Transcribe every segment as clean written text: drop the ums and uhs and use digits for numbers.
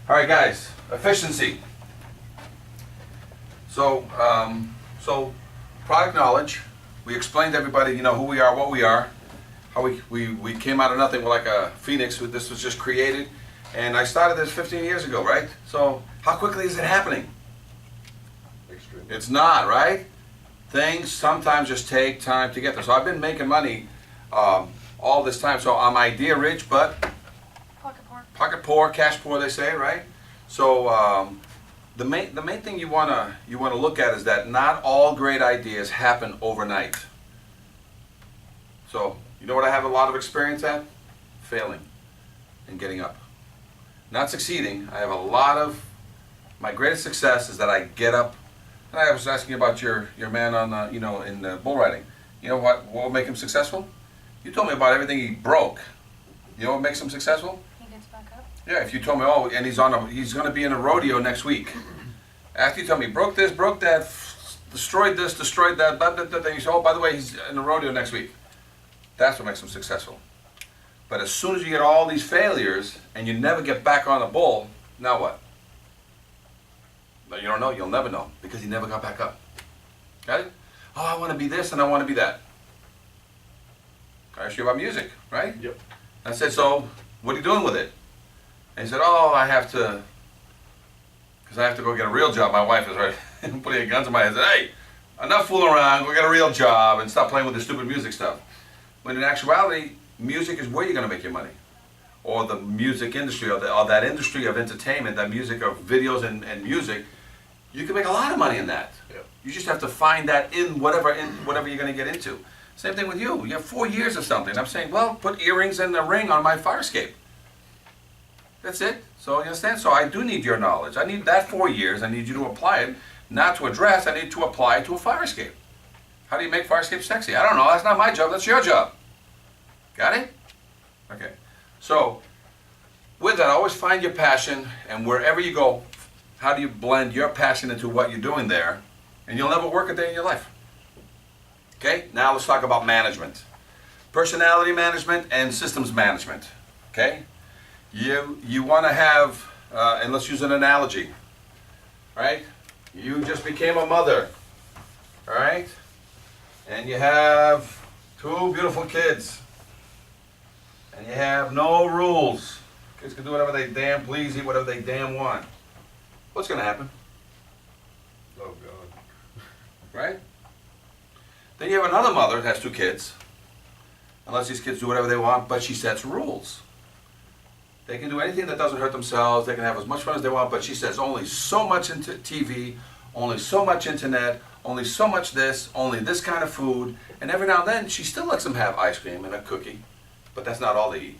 All right, guys, efficiency. So, product knowledge. We explained to everybody, who we are, what we are, how we came out of nothing. We're like a phoenix. This was just created, and I started this 15 years ago, right? So, how quickly is it happening? Extremely. It's not, right? Things sometimes just take time to get there. So I've been making money all this time. So I'm idea rich, but pocket poor, cash poor, they say, right? So the main thing you wanna look at is that not all great ideas happen overnight. So you know what I have a lot of experience at? Failing and getting up. Not succeeding. I have a lot of my greatest success is that I get up. And I was asking about your man on in bull riding. You know what will make him successful? You told me about everything he broke. You know what makes him successful? He gets back up. Yeah, if you told me, oh, and he's going to be in a rodeo next week. After you told me, broke this, broke that, destroyed this, destroyed that, blah, blah, blah, then you say, oh, by the way, he's in a rodeo next week. That's what makes him successful. But as soon as you get all these failures and you never get back on a bull, now what? But you don't know, you'll never know, because he never got back up. Got it? Oh, I want to be this and I want to be that. I asked you about music, right? Yep. I said, so what are you doing with it? And he said, oh, I have to go get a real job. My wife is right putting guns in my head. I said, hey, enough fooling around, go get a real job and stop playing with the stupid music stuff. When in actuality, music is where you're going to make your money. Or the music industry, or that industry of entertainment, that music of videos and music, you can make a lot of money in that. Yep. You just have to find that in whatever you're going to get into. Same thing with you. You have 4 years of something. I'm saying, well, put earrings and a ring on my fire escape. That's it. So you understand? So I do need your knowledge. I need that 4 years. I need you to apply it, not to a dress. I need to apply it to a fire escape. How do you make fire escape sexy? I don't know. That's not my job. That's your job. Got it? Okay. So with that, always find your passion, and wherever you go, how do you blend your passion into what you're doing there, and you'll never work a day in your life. Okay, now let's talk about management. Personality management and systems management. Okay, you want to have, and let's use an analogy, right? You just became a mother, all right? And you have 2 beautiful kids, and you have no rules. Kids can do whatever they damn please, eat whatever they damn want. What's going to happen? Oh, God. Right? Then you have another mother that has 2 kids. Unless these kids do whatever they want, but she sets rules. They can do anything that doesn't hurt themselves. They can have as much fun as they want, but she says only so much into TV, only so much internet, only so much this, only this kind of food. And every now and then, she still lets them have ice cream and a cookie, but that's not all they eat.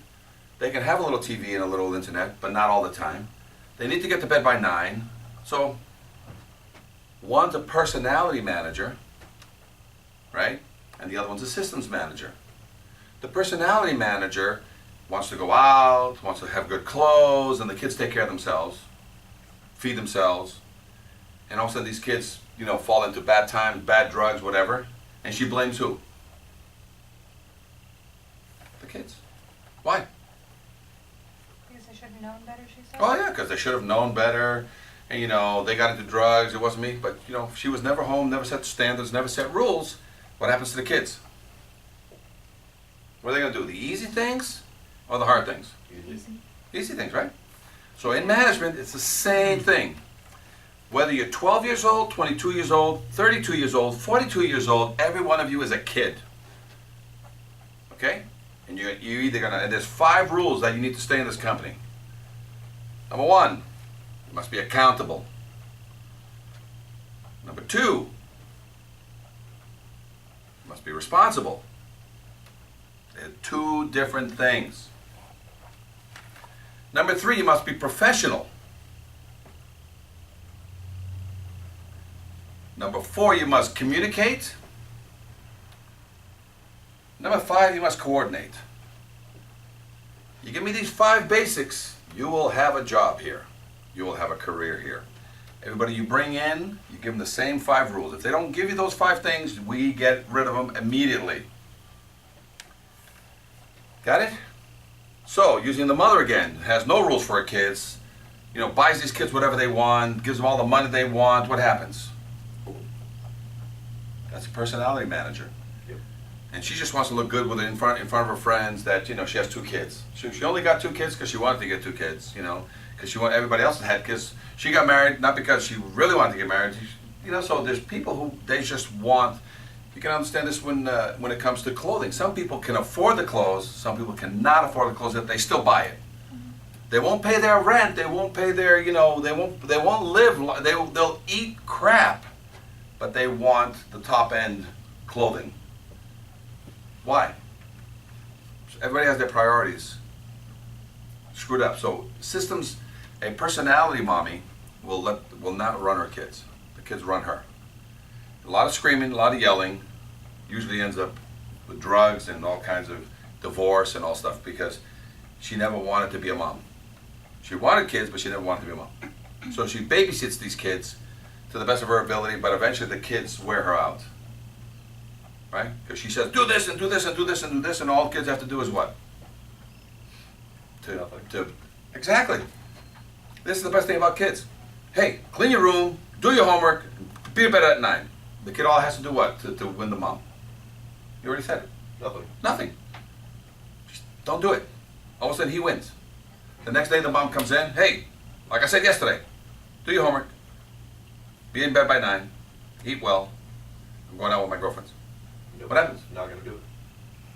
They can have a little TV and a little internet, but not all the time. They need to get to bed by 9. So, one's a personality manager, right? And the other one's a systems manager. The personality manager wants to go out, wants to have good clothes, and the kids take care of themselves, feed themselves, and all of a sudden these kids, fall into bad times, bad drugs, whatever, and she blames who? The kids. Why? Because they should have known better, she said? Oh yeah, because they should have known better, and they got into drugs, it wasn't me, but she was never home, never set standards, never set rules. What happens to the kids? What are they going to do? The easy things or the hard things? Easy. Easy things, right? So in management, it's the same thing. Whether you're 12 years old, 22 years old, 32 years old, 42 years old, every one of you is a kid. Okay? And you're either going to, and there's 5 rules that you need to stay in this company. Number 1, you must be accountable. Number 2, you must be responsible. They're 2 different things. Number 3, you must be professional. Number 4, you must communicate. Number 5, you must coordinate. You give me these 5 basics, you will have a job here. You will have a career here. Everybody you bring in, you give them the same 5 rules. If they don't give you those 5 things, we get rid of them immediately. Got it? So, using the mother again, has no rules for her kids. you know, buys these kids whatever they want, gives them all the money they want, what happens? That's a personality manager. Yep. And she just wants to look good with it in front of her friends that, you know, she has 2 kids. She only got 2 kids because she wanted to get 2 kids, you know, because she wanted everybody else to have kids. She got married not because she really wanted to get married, you know. So there's people who they just want. You can understand this when it comes to clothing. Some people can afford the clothes. Some people cannot afford the clothes, yet they still buy it. They won't pay their rent. They won't pay their, you know, they won't live. They'll eat crap, but they want the top end clothing. Why? Everybody has their priorities screwed up. So systems, a personality mommy will not run her kids. The kids run her. A lot of screaming, a lot of yelling, usually ends up with drugs and all kinds of divorce and all stuff because she never wanted to be a mom. She wanted kids, but she never wanted to be a mom. So she babysits these kids to the best of her ability, but eventually the kids wear her out. Right? Because she says, do this and do this and do this and do this, and all kids have to do is what? Exactly. This is the best thing about kids. Hey, clean your room, do your homework, be to bed at 9. The kid all has to do what to win the mom? You already said it. Nothing. Nothing. Just don't do it. All of a sudden he wins. The next day the mom comes in, hey, like I said yesterday, do your homework, be in bed by 9, eat well, I'm going out with my girlfriends. Nope. What happens? Not gonna do it.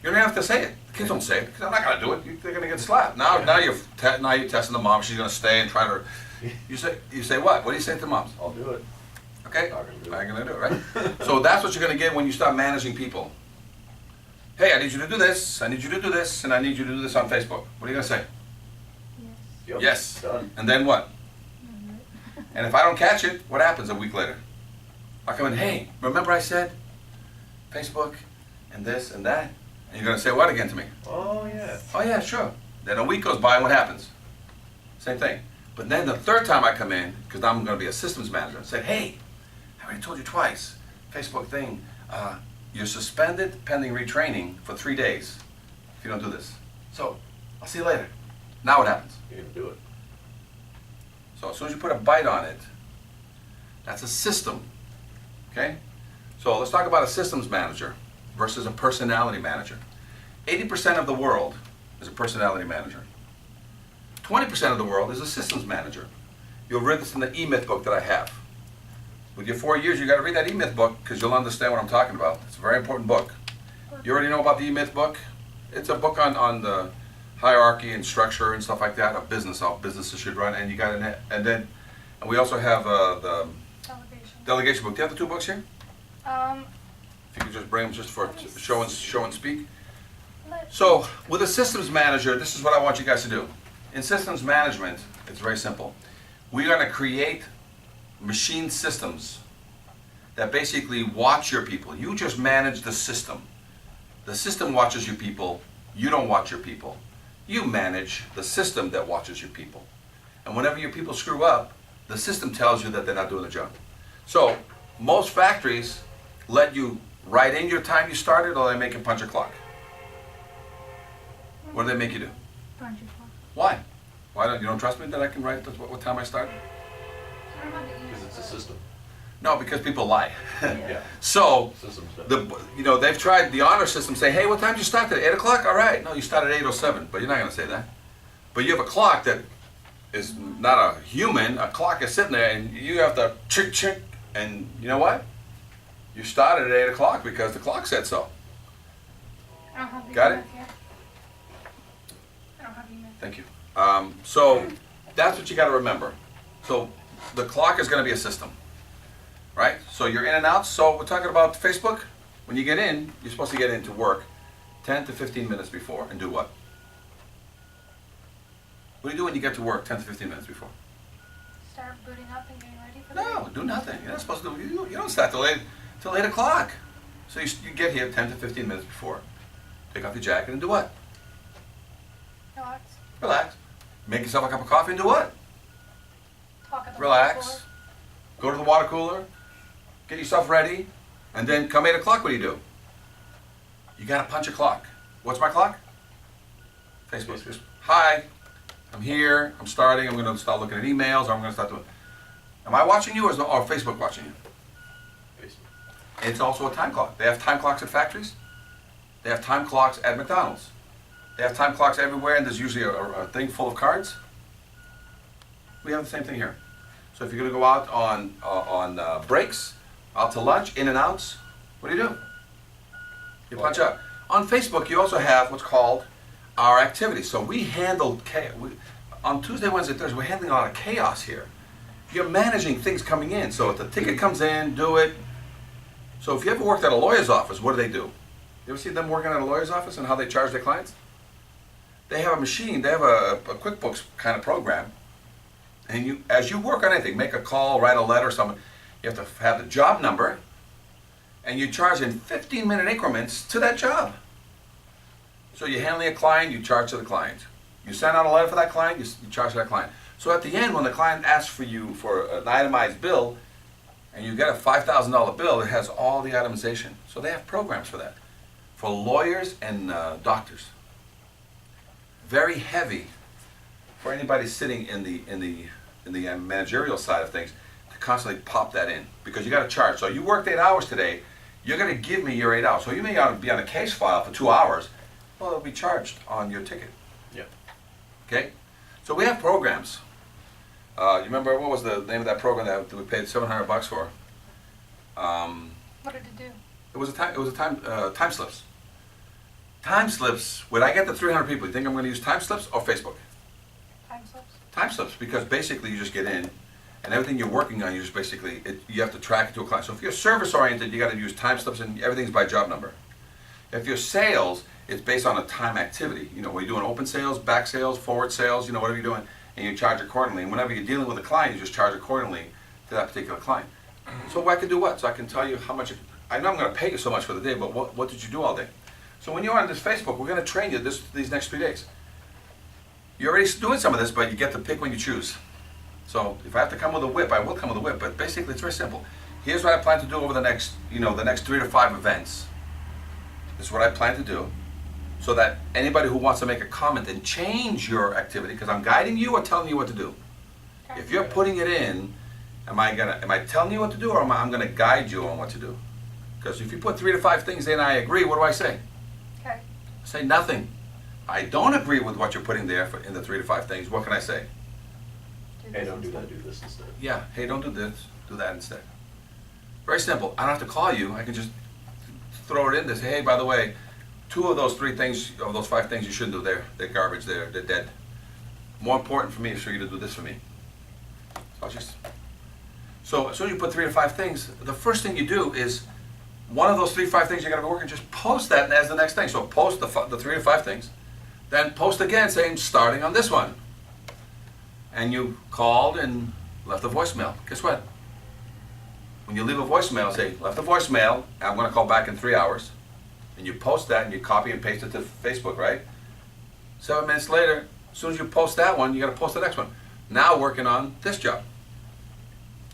You don't have to say it. The kids don't say it because I'm not going to do it. They're going to get slapped. Now you're testing the mom. She's going to stay and try to. You say what? What do you say to moms? I'll do it. Okay, Not gonna do it. I'm going to do it, right? So that's what you're going to get when you start managing people. Hey, I need you to do this. I need you to do this, and I need you to do this on Facebook. What are you going to say? Yep. Yes. Done. And then what? And if I don't catch it, what happens a week later? I come in. Hey, remember I said Facebook and this and that? And you're going to say what again to me? Oh yeah. Oh yeah, sure. Then a week goes by and what happens? Same thing. But then the third time I come in, because I'm going to be a systems manager, and say, hey, I already told you twice, Facebook thing, you're suspended pending retraining for 3 days if you don't do this. So, I'll see you later. Now what happens? You're gonna do it. So as soon as you put a bite on it, that's a system, okay? So let's talk about a systems manager versus a personality manager. 80% of the world is a personality manager. 20% of the world is a systems manager. You'll read this in the E-Myth book that I have. With your 4 years, you got to read that E-Myth book because you'll understand what I'm talking about. It's a very important book. You already know about the E-Myth book? It's a book on the hierarchy and structure and stuff like that of business, how businesses should run. And you got and we also have the delegation book. Do you have the 2 books here? If you could just bring them just for show and speak. So with a systems manager, this is what I want you guys to do. In systems management, it's very simple. We're going to create machine systems that basically watch your people. You just manage the system. The system watches your people. You don't watch your people. You manage the system that watches your people. And whenever your people screw up, the system tells you that they're not doing the job. So most factories let you write in your time you started, or they make you punch a clock. What do they make you do? Punch your clock. Why? Why don't you don't trust me that I can write what time I started? Because it's a system. No, because people lie. Yeah. So System's done. they've tried the honor system. Say, hey, what time did you start today? 8 o'clock. All right. No, you started at 8:07. But you're not going to say that. But you have a clock that is not a human. A clock is sitting there, and you have to chick chick. And you know what? You started at 8 o'clock because the clock said so. I don't have the Got it? email yet. I don't have email. Thank you. So that's what you got to remember. So the clock is going to be a system, right? So you're in and out. So we're talking about Facebook. When you get in, you're supposed to get into work 10 to 15 minutes before and do what? What do you do when you get to work 10 to 15 minutes before? Start booting up and getting ready for the No, do nothing. You're not supposed to do. You don't start till 8 o'clock. So you get here 10 to 15 minutes before. Take off your jacket and do what? Relax. Relax. Make yourself a cup of coffee and do what? Talk at the Relax. Go to the water cooler. Get yourself ready. And then come 8 o'clock, what do? You got to punch a clock. What's my clock? Facebook. Facebook. Hi. I'm here, I'm starting, I'm gonna start looking at emails, or I'm gonna start doing. Am I watching you, or Facebook watching you? Facebook. It's also a time clock. They have time clocks at factories. They have time clocks at McDonald's. They have time clocks everywhere, and there's usually a thing full of cards. We have the same thing here. So if you're gonna go out on breaks, out to lunch, in and outs, what do? You punch up. On Facebook, you also have what's called our activities. So we handle on Tuesday, Wednesday, Thursday. We're handling a lot of chaos here. You're managing things coming in. So if the ticket comes in, do it. So if you ever worked at a lawyer's office, what do? You ever see them working at a lawyer's office and how they charge their clients? They have a machine. They have a QuickBooks kind of program. And you, as you work on anything, make a call, write a letter, something, you have to have the job number, and you charge in 15-minute increments to that job. So you're handling a client, you charge to the client. You send out a letter for that client, you charge to that client. So at the end, when the client asks for you for an itemized bill, and you get a $5,000 bill, it has all the itemization. So they have programs for that, for lawyers and doctors. Very heavy for anybody sitting in the managerial side of things to constantly pop that in, because you got to charge. So you worked 8 hours today, you're going to give me your 8 hours. So you may be on a case file for 2 hours. Well, it'll be charged on your ticket. Yeah. Okay? So we have programs. You remember, what was the name of that program that we paid $700 for? What did it do? It was time slips. Time slips. Would I get the 300 people? You think I'm going to use time slips or Facebook? Time slips? Time slips, because basically you just get in, and everything you're working on, you just basically you have to track it to a client. So if you're service oriented, you got to use time slips, and everything's by job number. If you're sales, it's based on a time activity. You know, when you're doing open sales, back sales, forward sales, you know, whatever you're doing, and you charge accordingly. And whenever you're dealing with a client, you just charge accordingly to that particular client. So I can do what? So I can tell you how much. I know I'm going to pay you so much for the day, but what did you do all day? So when you're on this Facebook, we're going to train you these next 3 days. You're already doing some of this, but you get to pick when you choose. So if I have to come with a whip, I will come with a whip. But basically, it's very simple. Here's what I plan to do over the next 3 to 5 events. This is what I plan to do, so that anybody who wants to make a comment and change your activity, because I'm guiding you or telling you what to do. If you're putting it in, am I telling you what to do, or I'm going to guide you on what to do? Because if you put 3 to 5 things in, I agree. What do I say? Okay. Say nothing. I don't agree with what you're putting there in the 3 to 5 things. What can I say? Hey, don't do that, do this instead. Yeah. Hey, don't do this. Do that instead. Very simple. I don't have to call you. I can just throw it in there. Say, hey, by the way, 2 of those 3 things, of those 5 things you shouldn't do. They're garbage. They're dead. More important for me is for you to do this for me. So as soon as you put 3 to 5 things, the first thing you do is one of those 3 to 5 things you're going to be working, just post that as the next thing. So post the 3 to 5 things. Then post again saying, starting on this one. And you called and left a voicemail. Guess what? When you leave a voicemail, say, left a voicemail, I'm going to call back in 3 hours. And you post that and you copy and paste it to Facebook, right? 7 minutes later, as soon as you post that one, you got to post the next one. Now working on this job.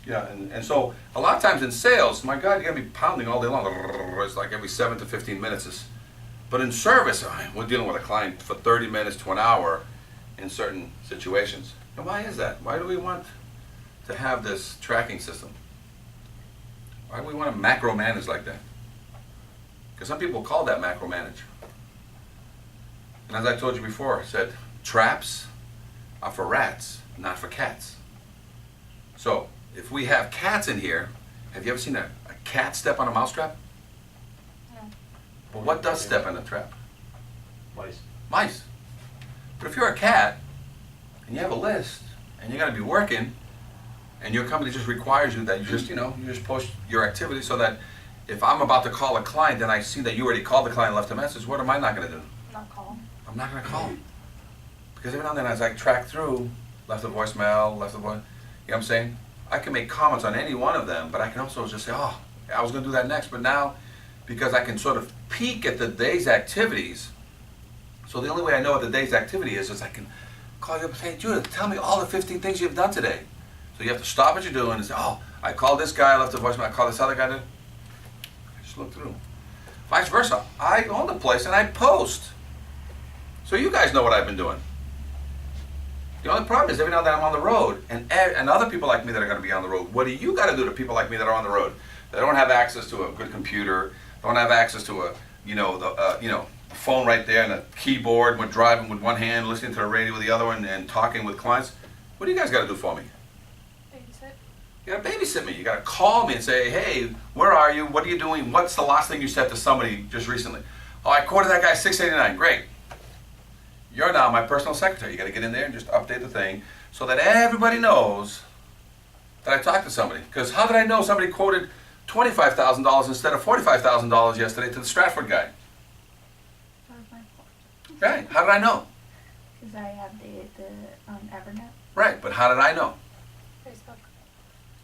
Yeah, and so a lot of times in sales, my God, you're going to be pounding all day long. It's like every 7 to 15 minutes. But in service, we're dealing with a client for 30 minutes to an hour in certain situations. And why is that? Why do we want to have this tracking system? Why do we want to macro manage like that? Because some people call that macro manage. And as I told you before, I said, traps are for rats, not for cats. So, if we have cats in here, have you ever seen a cat step on a mousetrap? No. Well, what does step on a trap? Mice. Mice. But if you're a cat, and you have a list, and you're going to be working, and your company just requires you that you just post your activity, so that if I'm about to call a client and I see that you already called the client and left a message, what am I not going to do? Not call. I'm not going to call. Because every now and then as I track through, left a voicemail, you know what I'm saying? I can make comments on any one of them, but I can also just say, oh, I was going to do that next. But now, because I can sort of peek at the day's activities, so the only way I know what the day's activity is I can call you up and say, Judith, tell me all the 15 things you've done today. So you have to stop what you're doing and say, oh, I called this guy, I left a voicemail, I called this other guy. I just look through. Vice versa. I own the place and I post. So you guys know what I've been doing. The only problem is every now and then I'm on the road, and other people like me that are going to be on the road. What do you got to do to people like me that are on the road? They don't have access to a good computer, don't have access to a, a phone right there and a keyboard. We're driving with one hand, listening to the radio with the other one, and talking with clients. What do you guys got to do for me? Babysit. You got to babysit me. You got to call me and say, hey, where are you? What are you doing? What's the last thing you said to somebody just recently? Oh, I quoted that guy $6.89. Great. You're now my personal secretary. You got to get in there and just update the thing so that everybody knows that I talked to somebody. Because how did I know somebody quoted $25,000 instead of $45,000 yesterday to the Stratford guy? That was my fault. Right. How did I know? Because I updated the Evernet. Right. But how did I know? Facebook.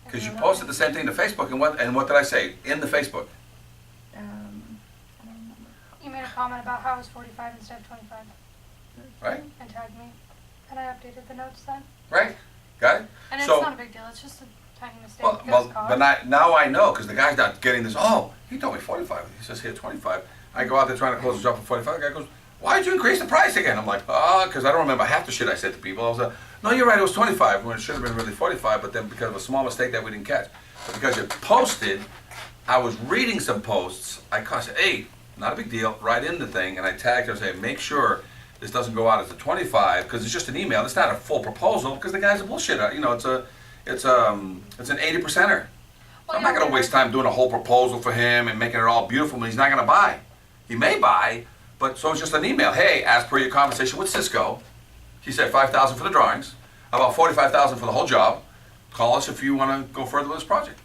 Because you posted the same thing to Facebook, and what did I say in the Facebook? I don't remember. You made a comment about how it was 45 instead of 25 Right. and tagged me. And I updated the notes then. Right. Got it? And it's So- not a big deal. It's just a tiny mistake. Well, It goes cause. but now I know, because the guy's not getting this. Oh, he told me 45. He says here 25. I go out there trying to close the job for 45. The guy goes, why did you increase the price again? I'm like, because I don't remember half the shit I said to people. I was like, no, you're right, it was 25, when it should have been really 45, but then because of a small mistake that we didn't catch. But because you posted, I was reading some posts, I said, hey, not a big deal, write in the thing, and I tagged her and said, make sure this doesn't go out as a 25, because it's just an email, it's not a full proposal, because the guy's a bullshitter. It's an 80%er. Well, I'm not going to waste time doing a whole proposal for him and making it all beautiful when he's not going to buy. He may buy, but so it's just an email. Hey, as per your conversation with Cisco, he said $5,000 for the drawings, about $45,000 for the whole job. Call us if you want to go further with this project.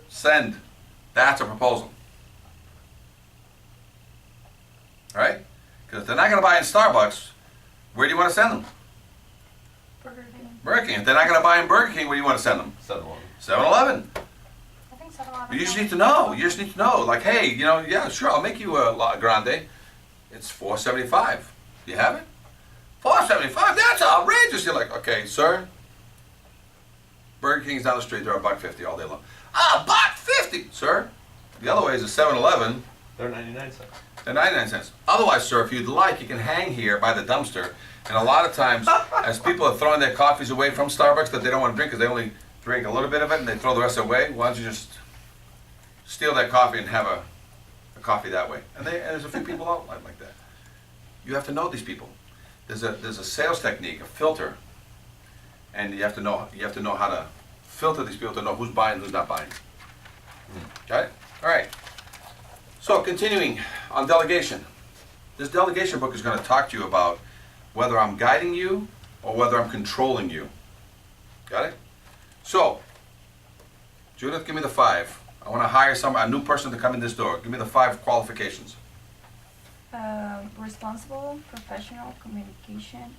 Send. That's a proposal. All right? Because if they're not going to buy in Starbucks, where do you want to send them? Burger King. Burger King. If they're not going to buy in Burger King, where do you want to send them? 7-Eleven. 7-Eleven. I think 7-Eleven. But you just need to know. You just need to know. Like, hey, yeah, sure, I'll make you a La Grande. It's $4.75. Do you have it? $4.75? That's outrageous. You're like, okay, sir. Burger King's down the street. They're $1.50 all day long. $1.50, sir. The other way is a 7-Eleven. They're 99 cents. They're 99 cents. Otherwise, sir, if you'd like, you can hang here by the dumpster. And a lot of times, as people are throwing their coffees away from Starbucks that they don't want to drink because they only drink a little bit of it and they throw the rest away, why don't you just steal that coffee and have a coffee that way? And there's a few people out like that. You have to know these people. There's a sales technique, a filter, and you have to know how to filter these people to know who's buying and who's not buying. Got it? All right. So continuing on delegation. This delegation book is going to talk to you about whether I'm guiding you or whether I'm controlling you. Got it? So, Judith, give me the 5. I want to hire a new person to come in this door. Give me the 5 qualifications. Responsible, professional, communication,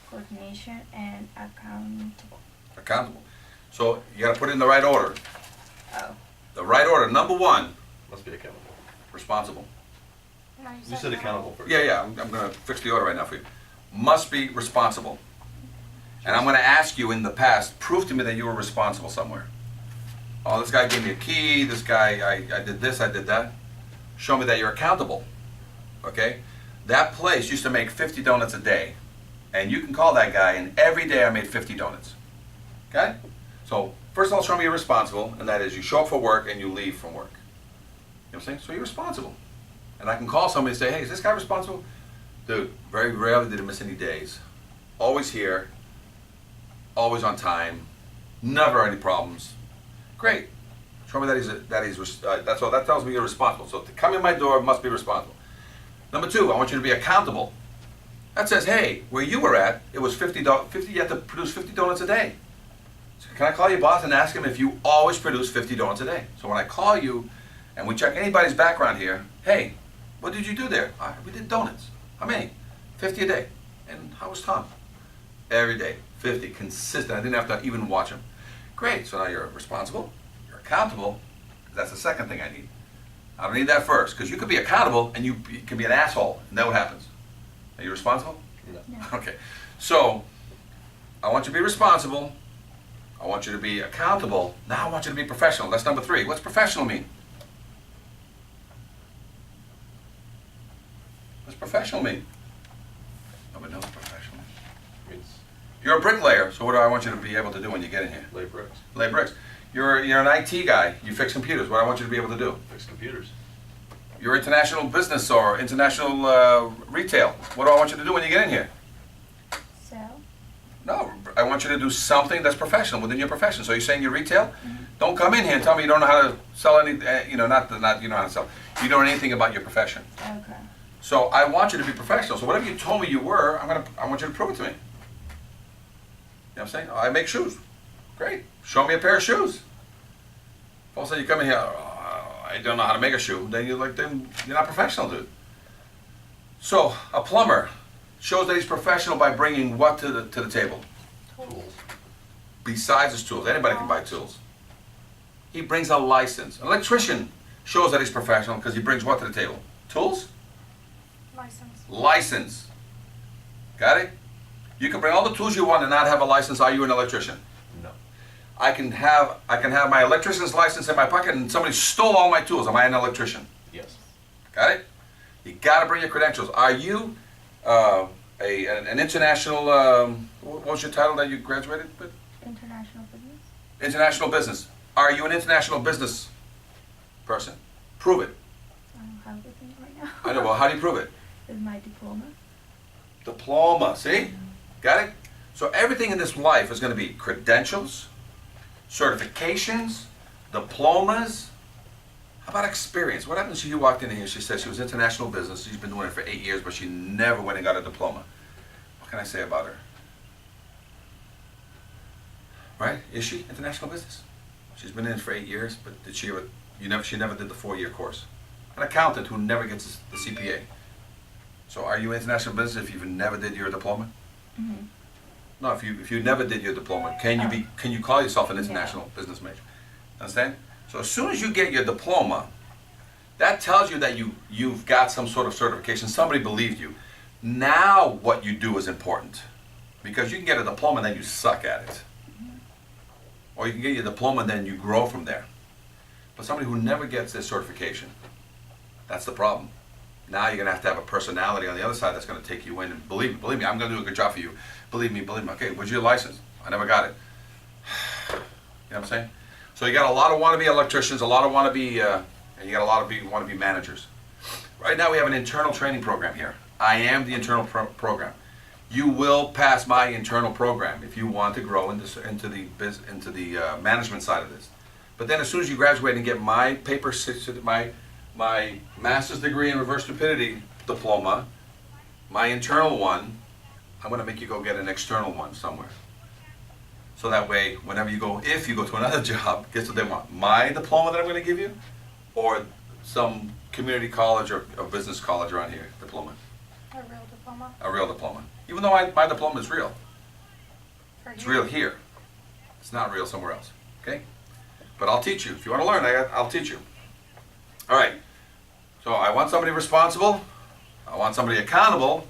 coordination, and accountable. Accountable. So you got to put it in the right order. Oh. The right order. Number 1, Must be accountable. responsible. No, You said accountable first. Yeah, I'm going to fix the order right now for you. Must be responsible. And I'm going to ask you in the past, prove to me that you were responsible somewhere. Oh, this guy gave me a key, this guy, I did this, I did that. Show me that you're accountable. Okay? That place used to make 50 donuts a day. And you can call that guy, and every day I made 50 donuts. Okay? So, first of all, show me you're responsible, and that is you show up for work and you leave from work. You know what I'm saying? So you're responsible. And I can call somebody and say, hey, is this guy responsible? Dude, very rarely did he miss any days. Always here. Always on time. Never any problems. Great. Show me that's all. That tells me you're responsible. So to come in my door, must be responsible. Number 2, I want you to be accountable. That says, hey, where you were at, it was 50, you had to produce 50 donuts a day. So can I call your boss and ask him if you always produce 50 donuts a day? So when I call you and we check anybody's background here, hey, what did you do there? We did donuts. How many? 50 a day. And how was Tom? Every day. 50. Consistent. I didn't have to even watch him. Great. So now you're responsible. You're accountable. That's the second thing I need. I don't need that first, because you could be accountable and you can be an asshole, and then what happens? Are you responsible? No. Okay. So, I want you to be responsible. I want you to be accountable. Now I want you to be professional. That's number 3. What's professional mean? What's professional mean? Nobody knows what professional means. Means bricklayer, so what do I want you to be able to do when you get in here? Lay bricks, Lay bricks. You're an IT guy, you fix computers, what do I want you to be able to do? fix computers. You're international business or international retail, what do I want you to do when you get in here? Sell. No, I want you to do something that's professional within your profession. So you're saying you're retail? Don't come in here and tell me you don't know how to sell any, not you know how to sell. You don't know anything about your profession. Okay. So I want you to be professional. So whatever you told me you were, I want you to prove it to me. You know what I'm saying? I make shoes. Great. Show me a pair of shoes. If all of a sudden you come in here, "Oh, I don't know how to make a shoe," then you're not professional, dude. So a plumber shows that he's professional by bringing what to the table? Tools. Besides his tools. Anybody can buy tools. He brings a license. An electrician shows that he's professional because he brings what to the table? Tools? License. License. Got it? You can bring all the tools you want and not have a license. Are you an electrician? No. I can have my electrician's license in my pocket and somebody stole all my tools. Am I an electrician? Yes. Got it? You got to bring your credentials. Are you an international? What was your title that you graduated with? International business. International business. Are you an international business person? Prove it. I don't have everything right now. I know. Well, how do you prove it? With my diploma. Diploma. See? Got it? So everything in this life is going to be credentials, certifications, diplomas. How about experience? What happens if you walked in here, she said she was international business, she's been doing it for 8 years, but she never went and got a diploma. What can I say about her? Right? Is she international business? She's been in it for 8 years, but did she ever, she never did the 4-year course. An accountant who never gets the CPA. So are you international business if you never did your diploma? Mm-hmm. No, if you never did your diploma, can you call yourself an international business major? Understand? So as soon as you get your diploma, that tells you that you've got some sort of certification. Somebody believed you. Now what you do is important. Because you can get a diploma and then you suck at it. Or you can get your diploma and then you grow from there. But somebody who never gets their certification, that's the problem. Now you're going to have a personality on the other side that's going to take you in. And believe me, I'm going to do a good job for you. Believe me. Okay, where's your license? I never got it. You know what I'm saying? So you got a lot of wannabe electricians, a lot of wannabe, and you got a lot of wannabe managers. Right now we have an internal training program here. I am the internal program. You will pass my internal program if you want to grow into the management side of this. But then as soon as you graduate and get my paper, my master's degree in reverse stupidity diploma, my internal one, I'm going to make you go get an external one somewhere. So that way, whenever you go, if you go to another job, guess what they want? My diploma that I'm going to give you, or some community college or business college around here diploma. A real diploma. A real diploma. Even though my diploma is real. For It's you. real here. It's not real somewhere else. Okay? But I'll teach you. If you want to learn, I'll teach you. All right. So I want somebody responsible. I want somebody accountable.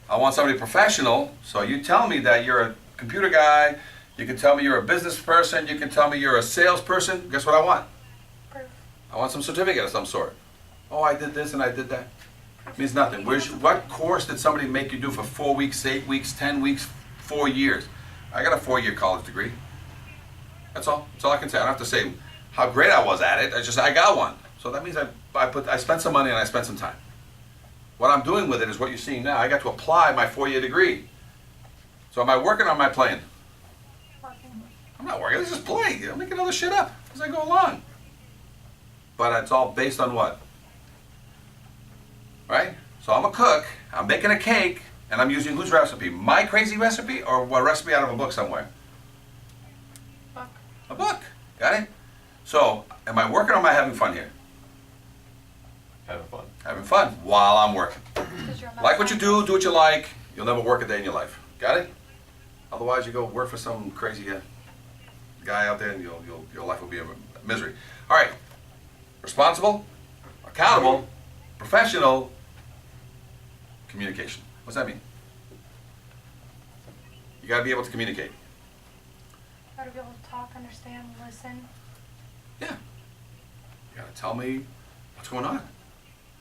I want somebody professional. So you tell me that you're a computer guy. You can tell me you're a business person. You can tell me you're a salesperson. Guess what I want? Proof. I want some certificate of some sort. Oh, I did this and I did that. Means nothing. What course did somebody make you do for 4 weeks, 8 weeks, 10 weeks, 4 years? I got a 4-year college degree. That's all. That's all I can say. I don't have to say how great I was at it. I got one. So that means I spent some money and I spent some time. What I'm doing with it is what you're seeing now. I got to apply my 4-year degree. So am I working or am I playing? Working. I'm not working. Let's just play. I'm making other shit up as I go along. But it's all based on what? Right? So I'm a cook. I'm making a cake, and I'm using whose recipe? My crazy recipe or a recipe out of a book somewhere? Book. A book. Got it? So am I working or am I having fun here? Having fun. Having fun while I'm working. 'Cause you're a Like what you math do what you like. You'll never work a day in your life. Got it? Otherwise, you go work for some crazy guy out there, and your life will be a misery. All right. Responsible, accountable, professional, communication. What's that mean? You got to be able to communicate. Gotta be able to talk, understand, listen. Yeah. You got to tell me what's going on.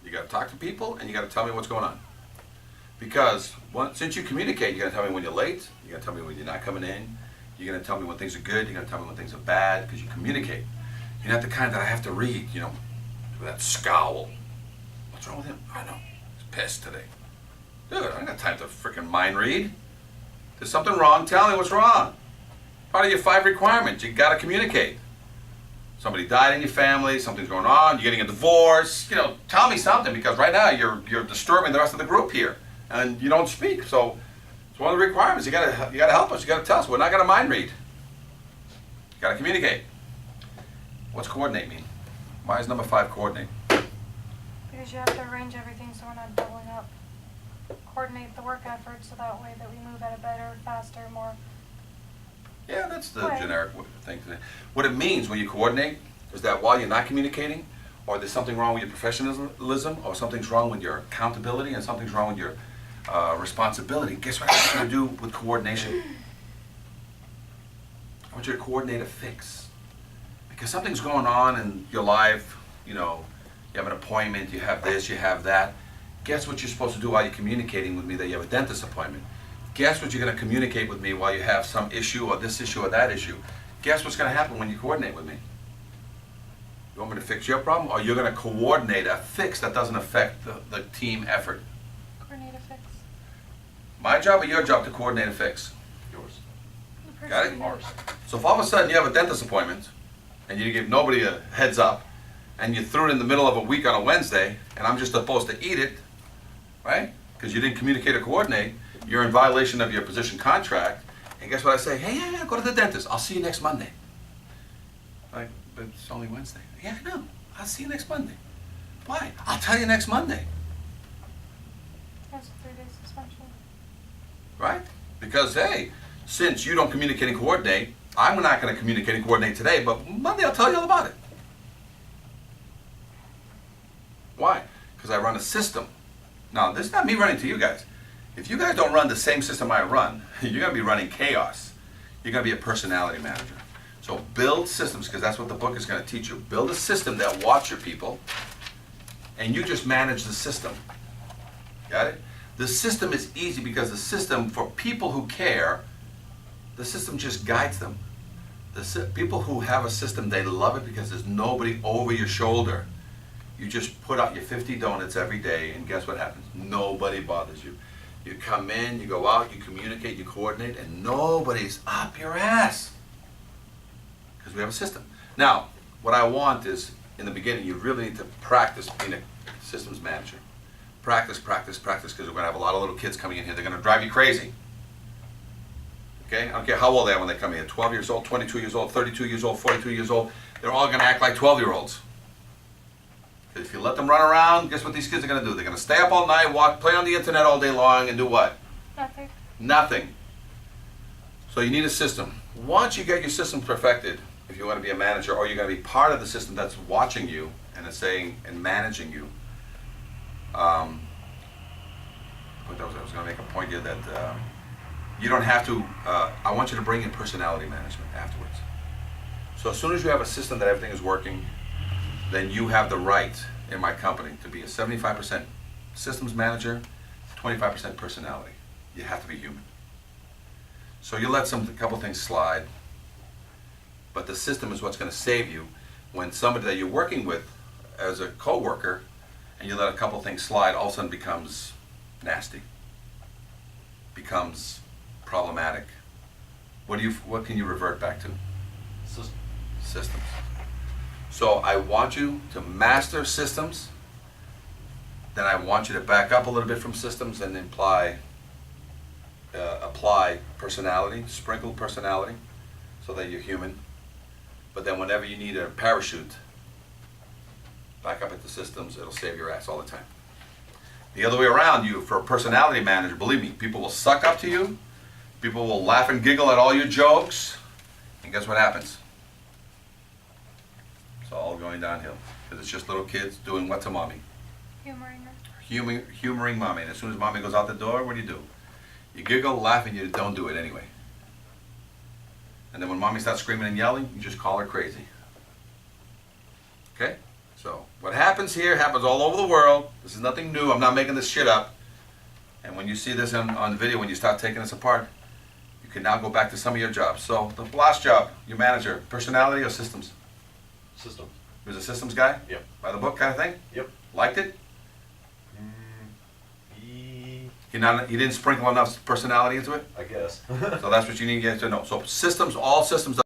You got to talk to people, and you got to tell me what's going on. Because since you communicate, you're gonna tell me when you're late, you're gonna tell me when you're not coming in, you're gonna tell me when things are good, you're gonna tell me when things are bad, because you communicate. You're not the kind that I have to read, you know, with that scowl. What's wrong with him? I know. He's pissed today. Dude, I ain't got time to freaking mind read. There's something wrong, tell me what's wrong. Part of your 5 requirements, you gotta communicate. Somebody died in your family, something's going on, you're getting a divorce, you know, tell me something, because right now you're disturbing the rest of the group here, and you don't speak. So it's one of the requirements. You gotta help us, you gotta tell us. We're not gonna mind read. You gotta communicate. What's coordinate mean? Why is number 5 coordinate? Because you have to arrange everything so we're not doubling up. Coordinate the work effort so that way that we move at a better, faster, more. Yeah, that's the Right. generic thing to say. What it means when you coordinate is that while you're not communicating, or there's something wrong with your professionalism, or something's wrong with your accountability, and something's wrong with your responsibility, guess what I want you to do with coordination? I want you to coordinate a fix. Because something's going on in your life, you know, you have an appointment, you have this, you have that. Guess what you're supposed to do while you're communicating with me that you have a dentist appointment? Guess what you're going to communicate with me while you have some issue or this issue or that issue? Guess what's going to happen when you coordinate with me? You want me to fix your problem, or you're going to coordinate a fix that doesn't affect the team effort? Coordinate a fix. My job or your job to coordinate a fix? Yours. The Got it? person- Ours. So if all of a sudden you have a dentist appointment, and you give nobody a heads up, and you threw it in the middle of a week on a Wednesday, and I'm just supposed to eat it, right? Because you didn't communicate or coordinate, you're in violation of your position contract. And guess what I say? Hey, yeah, go to the dentist. I'll see you next Monday. Like, but it's only Wednesday. Yeah, I know. I'll see you next Monday. Why? I'll tell you next Monday, That's a 3-day suspension. right? Because, hey, since you don't communicate and coordinate, I'm not going to communicate and coordinate today, but Monday I'll tell you all about it. Why? Because I run a system. Now, this is not me running to you guys. If you guys don't run the same system I run, you're going to be running chaos. You're going to be a personality manager. So build systems, because that's what the book is going to teach you. Build a system that watch your people, and you just manage the system. Got it? The system is easy because the system, for people who care, the system just guides them. People who have a system, they love it because there's nobody over your shoulder. You just put out your 50 donuts every day, and guess what happens? Nobody bothers you. You come in, you go out, you communicate, you coordinate, and nobody's up your ass. Because we have a system. Now, what I want is, in the beginning, you really need to practice being a systems manager. Practice, practice, practice, because we're going to have a lot of little kids coming in here. They're going to drive you crazy. Okay? I don't care how old they are when they come in. 12 years old, 22 years old, 32 years old, 42 years old. They're all going to act like 12-year-olds. If you let them run around, guess what these kids are going to do? They're going to stay up all night, play on the internet all day long, and do what? Nothing. Nothing. So you need a system. Once you get your system perfected, if you want to be a manager, or you're going to be part of the system that's watching you and is saying and managing you. I was going to make a point here that you don't have to. I want you to bring in personality management afterwards. So as soon as you have a system that everything is working, then you have the right in my company to be a 75% systems manager, 25% personality. You have to be human. So you let a couple things slide, but the system is what's going to save you when somebody that you're working with as a coworker, and you let a couple things slide, all of a sudden becomes nasty, becomes problematic. What can you revert back to? System. Systems. So I want you to master systems, then I want you to back up a little bit from systems and apply personality, sprinkle personality, so that you're human. But then whenever you need a parachute, back up at the systems, it'll save your ass all the time. The other way around, you, for a personality manager, believe me, people will suck up to you, people will laugh and giggle at all your jokes, and guess what happens? It's all going downhill, because it's just little kids doing what to mommy? Humoring her. Humoring mommy. And as soon as mommy goes out the door, what do? You giggle, laugh, and you don't do it anyway. And then when mommy starts screaming and yelling, you just call her crazy. Okay? So what happens here happens all over the world. This is nothing new. I'm not making this shit up. And when you see this on video, when you start taking this apart, you can now go back to some of your jobs. So the last job, your manager, personality or systems? System. He was a systems guy? Yep. By the book kind of thing? Yep. Liked it? E, He didn't sprinkle enough personality into it? I guess. So that's what you need to get to know. So systems, all systems